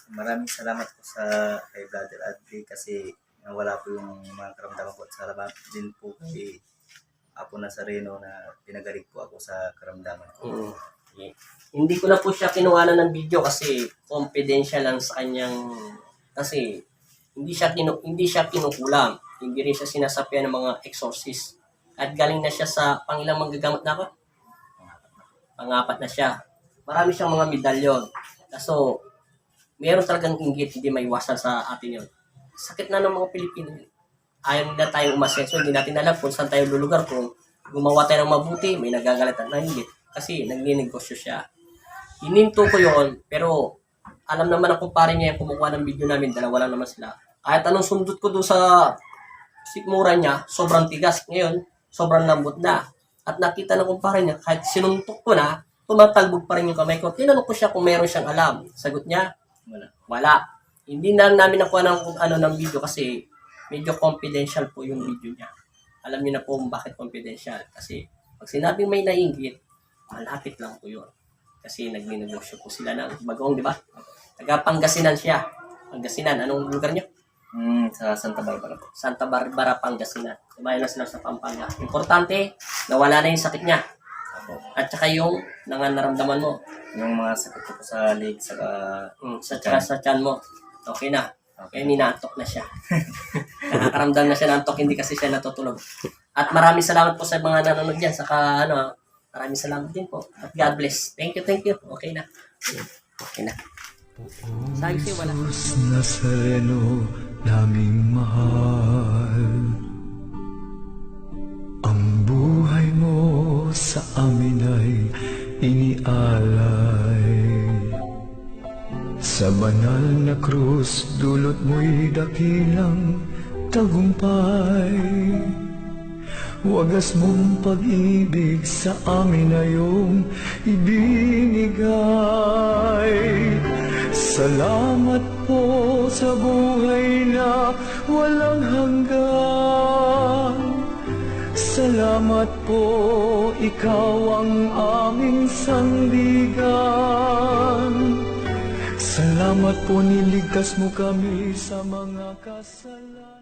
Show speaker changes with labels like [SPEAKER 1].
[SPEAKER 1] Maraming salamat po sa kay Brother Adli kasi nawala po yung mga karamdaman ko. Salamat din po kay Apo Nazareno na pinagaling po ako sa karamdaman ko.
[SPEAKER 2] Okay. Hindi ko na po siya kinuha ng video kasi confidential lang sa kanyang, kasi hindi siya kinukulam. Hindi rin siya sinasapian ng mga exorcist. At galing na siya sa pangilang manggagamot na ako. Pangapat na siya. Marami siyang mga medalyon. So, meron talagang inggit, hindi maiwasan sa atin yun. Sakit na ng mga Pilipino. Ayaw na tayong umasenso, hindi natin alam kung saan tayo lulugar. Kung gumawa tayo ng mabuti, may nagagalatan na inggit. Kasi nagninegosyo siya. Hininto ko yun, pero alam naman ang kumpare niya yung kumukuha ng video namin, dalawa lang naman sila. Kahit anong sundot ko doon sa sikmura niya, sobrang tigas. Ngayon, sobrang lambot na. At nakita ng kumpare niya, kahit sinuntok ko na, tumatalbog pa rin yung kamay ko. Tinanong ko siya kung meron siyang alam. Sagot niya, wala. Hindi na namin nakuha ng ng video kasi medyo confidential po yung video niya. Alam niyo na po bakit confidential. Kasi pag sinabing may nainggit, malapit lang po yun. Kasi nagninegosyo po sila ng bagong, di ba? Taga Pangasinan siya. Pangasinan, anong lugar niyo?
[SPEAKER 1] Sa Santa Barbara po.
[SPEAKER 2] Santa Barbara, Pangasinan. Tumayo na sila sa Pampanga. Importante, nawala na yung sakit niya. At saka yung naramdaman mo.
[SPEAKER 1] Yung mga sakit ko po sa leg,
[SPEAKER 2] sa tiyan mo. Okay na. Okay, ninaantok na siya. Nakakaramdam na siya ng antok, hindi kasi siya natutulog. At maraming salamat po sa mga nanonood dyan. Saka maraming salamat din po. At God bless. Thank you. Okay na. Okay na. Sayang siya, wala.
[SPEAKER 3] Jesus Nazareno, naming mahal. Ang buhay mo sa amin ay inialay. Sa banal na krus, dulot mo'y dakilang tagumpay. Wagas mong pag-ibig sa amin na iyong ibinigay. Salamat po sa buhay na walang hanggan. Salamat po, ikaw ang aming sandigan. Salamat po, niligtas mo kami sa mga kasalanan.